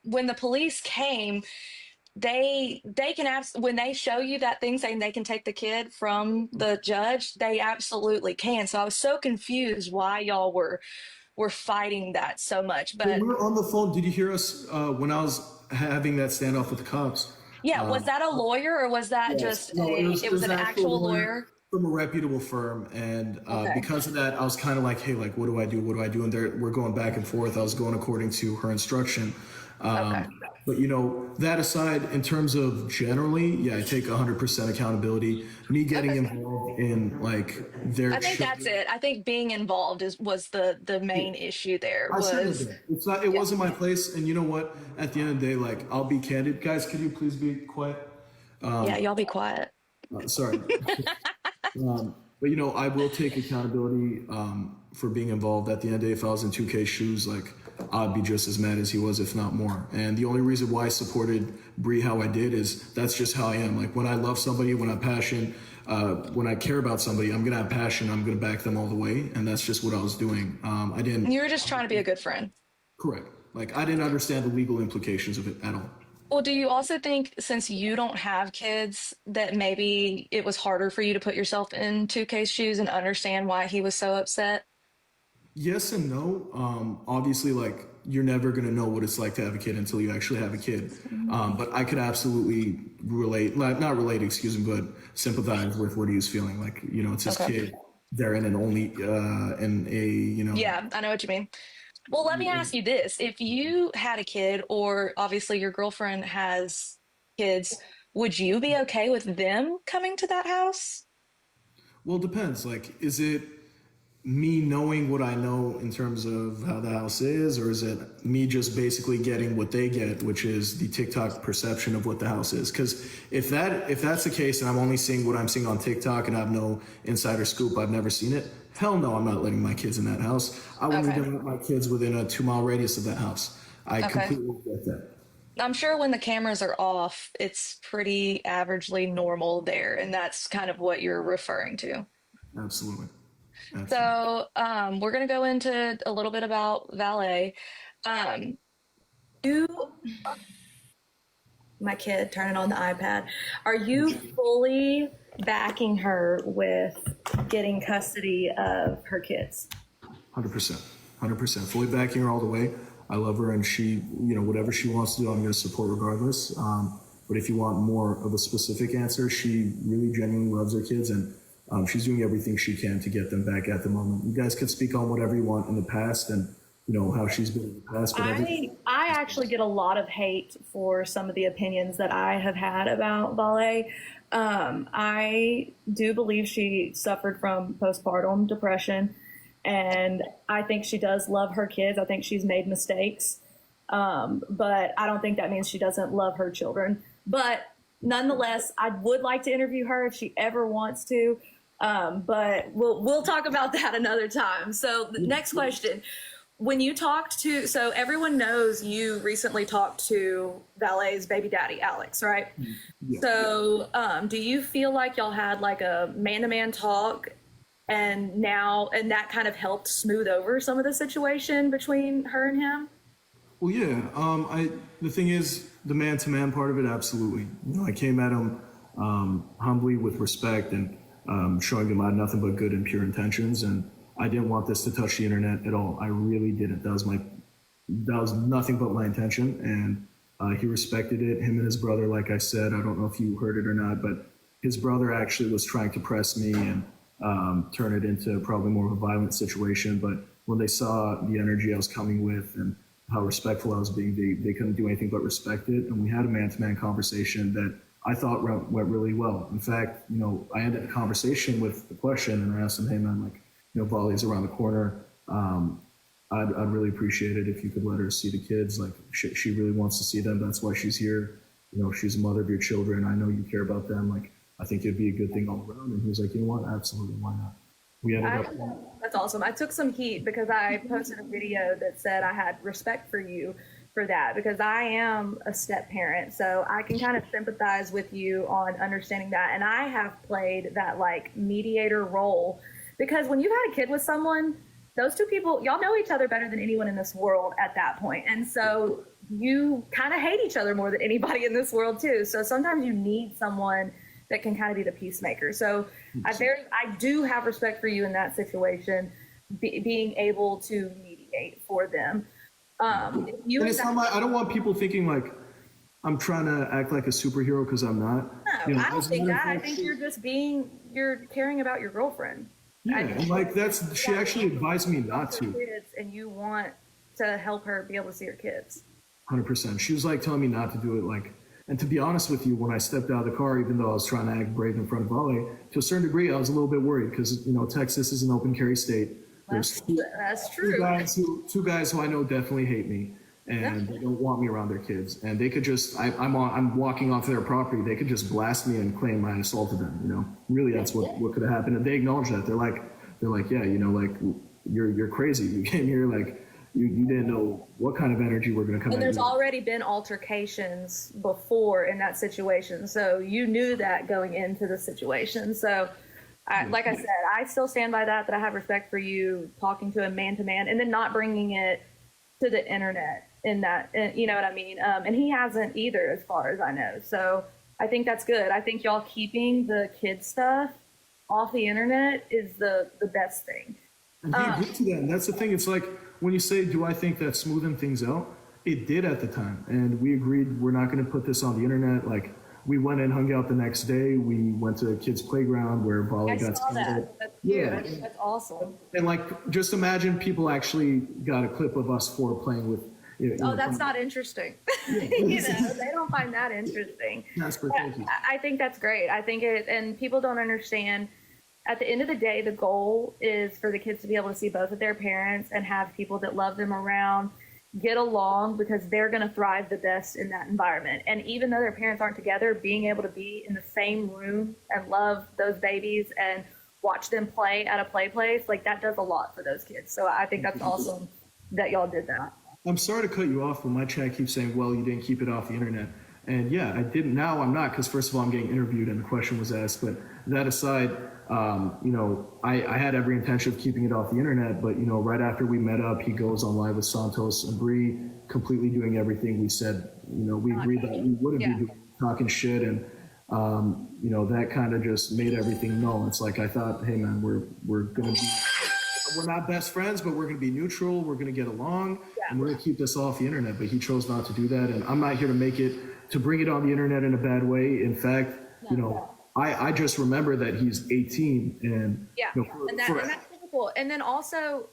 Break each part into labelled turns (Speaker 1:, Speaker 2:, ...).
Speaker 1: when the police came, they can when they show you that thing saying they can take the kid from the judge, they absolutely can. So I was so confused why y'all were fighting that so much.
Speaker 2: When
Speaker 1: But
Speaker 2: we were on the phone, did you hear us when I was having that standoff with the cops?
Speaker 1: yeah, was
Speaker 2: Um,
Speaker 1: that a lawyer or was that
Speaker 2: yes,
Speaker 1: just
Speaker 2: no,
Speaker 1: it
Speaker 2: it
Speaker 1: was
Speaker 2: was
Speaker 1: an
Speaker 2: an actual
Speaker 1: actual
Speaker 2: lawyer
Speaker 1: lawyer?
Speaker 2: from a reputable firm, and
Speaker 1: Okay.
Speaker 2: because of that, I was kind of like, hey, like, what do I do? What do I do? And we're going back and forth. I was going according to her instruction.
Speaker 1: Okay.
Speaker 2: But that aside, in terms of generally, yeah, I take 100% accountability. Me getting
Speaker 1: Okay.
Speaker 2: involved in like their
Speaker 1: I think that's
Speaker 2: children.
Speaker 1: it. I think being involved is was the main issue there
Speaker 2: I shouldn't have
Speaker 1: was
Speaker 2: been. It's not. It
Speaker 1: yeah.
Speaker 2: wasn't my place. And you know what? At the end of the day, like I'll be candid, guys. Could you please be quiet?
Speaker 1: Yeah, y'all be quiet.
Speaker 2: Sorry, but I will take accountability for being involved. At the end of the day, if I was in 2K's shoes, like I'd be just as mad as he was, if not more. And the only reason why I supported Bree how I did is that's just how I am. Like when I love somebody, when I'm passionate, when I care about somebody, I'm gonna have passion. I'm gonna back them all the way, and that's just what I was doing. I didn't.
Speaker 1: You were just trying to be a good friend.
Speaker 2: Correct. Like I didn't understand the legal implications of it at all.
Speaker 1: Well, do you also think since you don't have kids that maybe it was harder for you to put yourself in 2K's shoes and understand why he was so upset?
Speaker 2: Yes and no. Obviously, like you're never gonna know what it's like to have a kid until you actually have a kid. But I could absolutely relate, not relate, excuse me, but sympathize with what he was feeling. Like it's his
Speaker 1: Okay.
Speaker 2: kid. They're in an only in a
Speaker 1: Yeah, I know what you mean. Well, let me ask you this. If you had a kid, or obviously your girlfriend has kids, would you be okay with them coming to that house?
Speaker 2: Well, it depends. Like, is it me knowing what I know in terms of how the house is, or is it me just basically getting what they get, which is the TikTok perception of what the house is? Because if that's the case, and I'm only seeing what I'm seeing on TikTok, and I have no insider scoop, I've never seen it. Hell no, I'm not letting my kids in that house. I wouldn't
Speaker 1: Okay.
Speaker 2: even let my kids within a 2 mile radius of that house. I
Speaker 1: Okay.
Speaker 2: completely get that.
Speaker 1: I'm sure when the cameras are off, it's pretty averagely normal there, and that's kind of what you're referring to.
Speaker 2: Absolutely, absolutely.
Speaker 1: So, we're going to go into a little bit about valet. Um, you, my kid turning on the iPad, are you fully backing her with getting custody of her kids?
Speaker 2: 100%, 100%. Fully backing her all the way. I love her, and she, whatever she wants to do, I'm going to support regardless. But if you want more of a specific answer, she really genuinely loves her kids, and she's doing everything she can to get them back at the moment. You guys could speak on whatever you want in the past, and how she's been in the past, but everything.
Speaker 1: I actually get a lot of hate for some of the opinions that I have had about Ballet. I do believe she suffered from postpartum depression, and I think she does love her kids. I think she's made mistakes, but I don't think that means she doesn't love her children. But nonetheless, I would like to interview her if she ever wants to. But we'll talk about that another time. So the next question: when you talked to, so everyone knows you recently talked to Valet's baby daddy, Alex, right?
Speaker 2: Yeah.
Speaker 1: So, do you feel like y'all had like a man to man talk and that kind of helped smooth over some of the situation between her and him?
Speaker 2: Well, yeah. The thing is, the man to man part of it, absolutely. I came at him humbly with respect and showing him I had nothing but good and pure intentions, and I didn't want this to touch the internet at all. I really didn't. That was nothing but my intention, and he respected it. Him and his brother, like I said, I don't know if you heard it or not, but his brother actually was trying to press me and turn it into probably more of a violent situation. But when they saw the energy I was coming with and how respectful I was being, they couldn't do anything but respect it. And we had a man-to-man conversation that I thought went really well. In fact, I ended the conversation with the question, and I asked him, "Hey, man, like, Volley's around the corner. I'd really appreciate it if you could let her see the kids. Like, she really wants to see them. That's why she's here. She's a mother of your children. I know you care about them. Like, I think it'd be a good thing all around." And he was like, "You know what? Absolutely, why not?" We ended
Speaker 1: I,
Speaker 2: up.
Speaker 1: that's awesome. I took some heat because I posted a video that said I had respect for you for that because I am a step parent. So I can kind of sympathize with you on understanding that. And I have played that like mediator role because when you've had a kid with someone, those two people, y'all know each other better than anyone in this world at that point. And so you kind of hate each other more than anybody in this world too. So sometimes you need someone that can kind of be the peacemaker. So I do have respect for you in that situation, being able to mediate for them.
Speaker 2: And it's not I don't want people thinking like I'm trying to act like a superhero because I'm not.
Speaker 1: No, I don't think that. I think you're caring about your girlfriend.
Speaker 2: Yeah, and like she actually advised me not to.
Speaker 1: And you want to help her be able to see her kids.
Speaker 2: 100%. She was like telling me not to do it. Like, and to be honest with you, when I stepped out of the car, even though I was trying to act brave in front of Vale, to a certain degree, I was a little bit worried because Texas is an open carry state.
Speaker 1: That's true.
Speaker 2: Two guys who I know definitely hate me, and they don't want me around their kids. And they could just, I'm walking onto their property. They could just blast me and claim I assaulted them. Really, that's what could have happened. And they acknowledge that. They're like, yeah, like you're crazy. You came here like you didn't know what kind of energy we're going to come.
Speaker 1: And there's already been altercations before in that situation, so you knew that going into the situation. So. Like I said, I still stand by that I have respect for you talking to him man to man and then not bringing it to the internet in that, you know what I mean? And he hasn't either, as far as I know. So I think that's good. I think y'all keeping the kid stuff off the internet is the best thing.
Speaker 2: And he agreed to that. And that's the thing. It's like when you say, do I think that's smoothing things out? It did at the time. And we agreed we're not going to put this on the internet. Like, we went and hung out the next day. We went to a kid's playground where Volley got
Speaker 1: started. That's awesome.
Speaker 2: And like, just imagine people actually got a clip of us four playing with.
Speaker 1: That's not interesting. Yeah. They don't find that interesting. I think that's great. I think and people don't understand. At the end of the day, the goal is for the kids to be able to see both of their parents and have people that love them around. Get along because they're going to thrive the best in that environment. And even though their parents aren't together, being able to be in the same room and love those babies and watch them play at a play place, like that does a lot for those kids. So I think that's awesome that y'all did that.
Speaker 2: I'm sorry to cut you off, but my chat keeps saying, well, you didn't keep it off the internet. And yeah, I didn't. Now I'm not, because first of all, I'm getting interviewed and the question was asked. But that aside, I had every intention of keeping it off the internet. But, right after we met up, he goes on live with Santos and Bree, completely doing everything we said. We agreed that we wouldn't be doing, talking shit. And, that kind of just made everything null. It's like I thought, hey, man, we're going to be. We're not best friends, but we're going to be neutral. We're going to get along, and we're going to keep this off the internet. But he chose not to do that, and I'm not here to bring it on the internet in a bad way. In fact, I just remember that he's 18, and
Speaker 1: and that's difficult. And then also,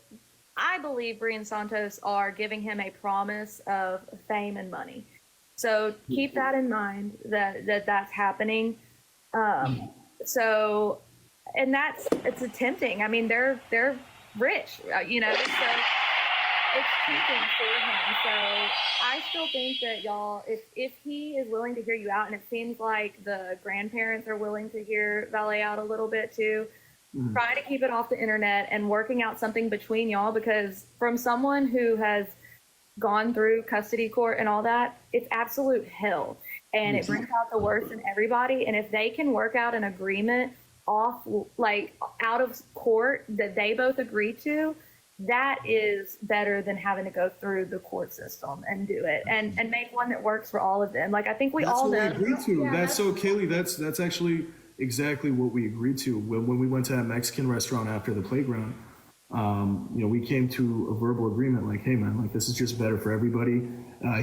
Speaker 1: I believe Bree and Santos are giving him a promise of fame and money. So keep that in mind that's happening. So, and it's tempting. I mean, they're rich, so it's tempting for him. So I still think that y'all, if he is willing to hear you out, and it seems like the grandparents are willing to hear Valet out a little bit too, try to keep it off the internet and working out something between y'all, because from someone who has gone through custody court and all that, it's absolute hell. And it brings out the worst in everybody. And if they can work out an agreement out of court that they both agree to, that is better than having to go through the court system and do it and make one that works for all of them. Like, I think that's all know.
Speaker 2: That's what we agreed to. Yeah, so Kaylee, that's actually exactly what we agreed to. When we went to that Mexican restaurant after the playground, we came to a verbal agreement, like, hey man, like, this is just better for everybody.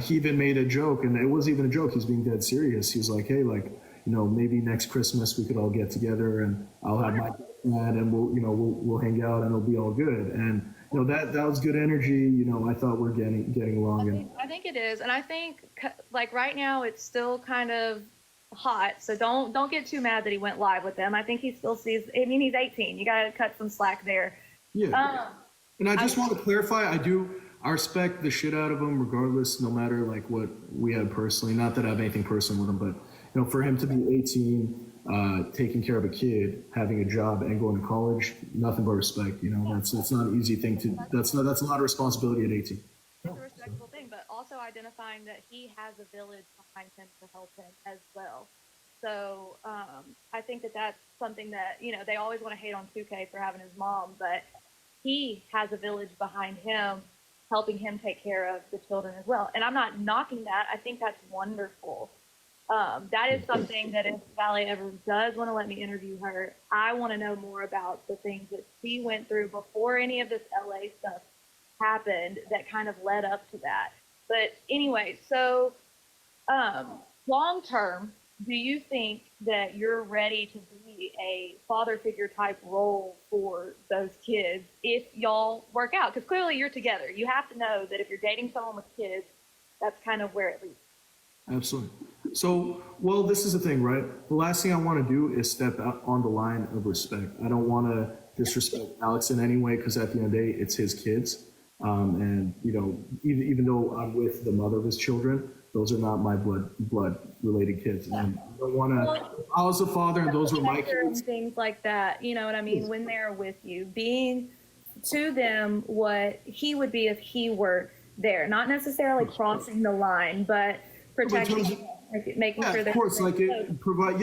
Speaker 2: He even made a joke, and it wasn't even a joke. He's being dead serious. He was like, hey, like, maybe next Christmas we could all get together and I'll have my dad and we'll hang out and it'll be all good. And that was good energy. I thought we're getting along.
Speaker 1: I think it is, and I think like right now it's still kind of hot. So don't get too mad that he went live with them. I think he still sees. I mean, he's 18. You got to cut some slack there.
Speaker 2: Yeah. And I just want to clarify. I respect the shit out of him, regardless, no matter like what we had personally. Not that I have anything personal with him, but. For him to be 18, taking care of a kid, having a job, and going to college, nothing but respect. That's not an easy thing to. That's a lot of responsibility at 18.
Speaker 1: It's a respectable thing, but also identifying that he has a village behind him to help him as well. So I think that's something that they always want to hate on 2K for having his mom, but he has a village behind him helping him take care of the children as well. And I'm not knocking that. I think that's wonderful. That is something that if Valet ever does want to let me interview her, I want to know more about the things that she went through before any of this LA stuff happened that kind of led up to that. But anyway, so long term, do you think that you're ready to be a father figure type role for those kids if y'all work out? Because clearly you're together. You have to know that if you're dating someone with kids, that's kind of where it leads.
Speaker 2: Absolutely. So, well, this is the thing, right? The last thing I want to do is step out on the line of respect. I don't want to disrespect Alex in any way because at the end of the day, it's his kids. And, you know, even though I'm with the mother of his children, those are not my blood related kids. And I don't want to, I was the father and those were my kids.
Speaker 1: Things like that, you know what I mean? When they're with you, being to them what he would be if he were there, not necessarily crossing the line, but protecting, making sure that.
Speaker 2: Of course, like it provide,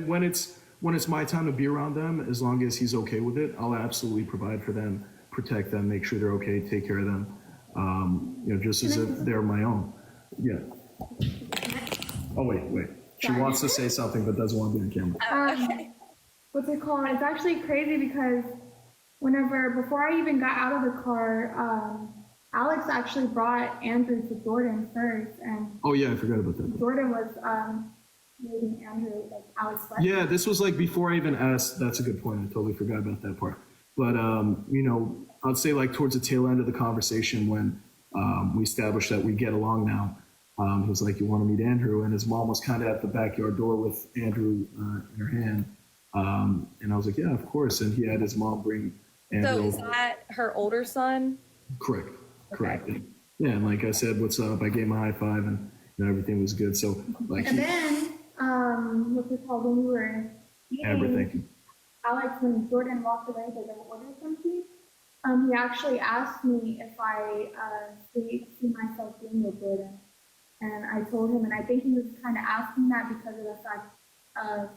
Speaker 2: when it's my time to be around them, as long as he's okay with it, I'll absolutely provide for them, protect them, make sure they're okay, take care of them, you know, just as if they're my own. Yeah. Oh, wait. She wants to say something but doesn't want to be on camera.
Speaker 3: What's it called? It's actually crazy because before I even got out of the car, Alex actually brought Andrew to Jordan first. And
Speaker 2: oh, yeah, I forgot about that.
Speaker 3: Jordan was meeting Andrew, like Alex.
Speaker 2: Yeah, this was like before I even asked. That's a good point. I totally forgot about that part. But, you know, I'd say like towards the tail end of the conversation when we established that we get along now, he was like, you want to meet Andrew? And his mom was kind of at the backyard door with Andrew in her hand. And I was like, yeah, of course. And he had his mom bring Andrew.
Speaker 1: So is that her older son?
Speaker 2: Correct.
Speaker 1: Okay.
Speaker 2: Correct. Yeah. And like I said, what's up? I gave him a high five and you know, everything was good. So like,
Speaker 3: and then, what's it called? When we were eating,
Speaker 2: Amber, thank you.
Speaker 3: Alex, when Jordan walked away to go order something, he actually asked me if I see myself being with Jordan. And I told him, and I think he was kind of asking that because of the fact of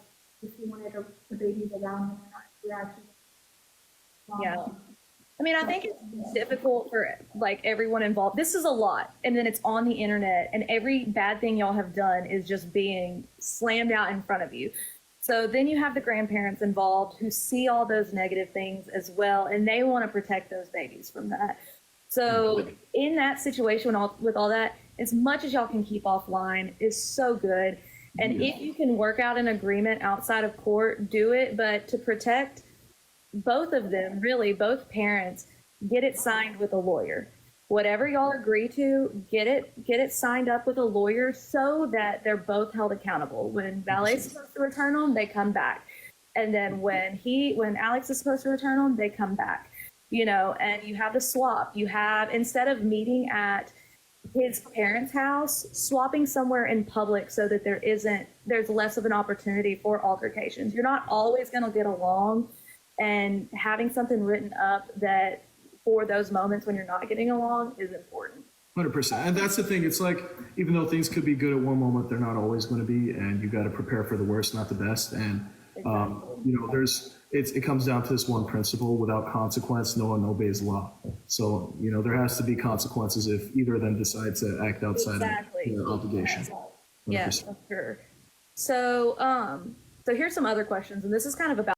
Speaker 3: if he wanted the babies around him or not. We're actually.
Speaker 1: Yeah. I mean, I think it's difficult for like everyone involved. This is a lot. And then it's on the internet and every bad thing y'all have done is just being slammed out in front of you. So then you have the grandparents involved who see all those negative things as well. And they want to protect those babies from that. So in that situation with all that, as much as y'all can keep offline is so good. And if you can work out an agreement outside of court, do it. But to protect both of them, really, both parents, get it signed with a lawyer. Whatever y'all agree to, get it signed up with a lawyer so that they're both held accountable. When Valet's supposed to return them, they come back. And then when Alex is supposed to return them, they come back. You know, and you have the swap. You have, instead of meeting at his parents' house, swapping somewhere in public so that there's less of an opportunity for altercations. You're not always going to get along, and having something written up that for those moments when you're not getting along is important.
Speaker 2: 100%. And that's the thing. It's like, even though things could be good at one moment, they're not always going to be, and you got to prepare for the worst, not the best. And, you know, it comes down to this one principle: without consequence, no one obeys law. So, you know, there has to be consequences if either of them decide to act outside of their obligation.
Speaker 1: Yeah, for sure. So, so here's some other questions, and this is kind of about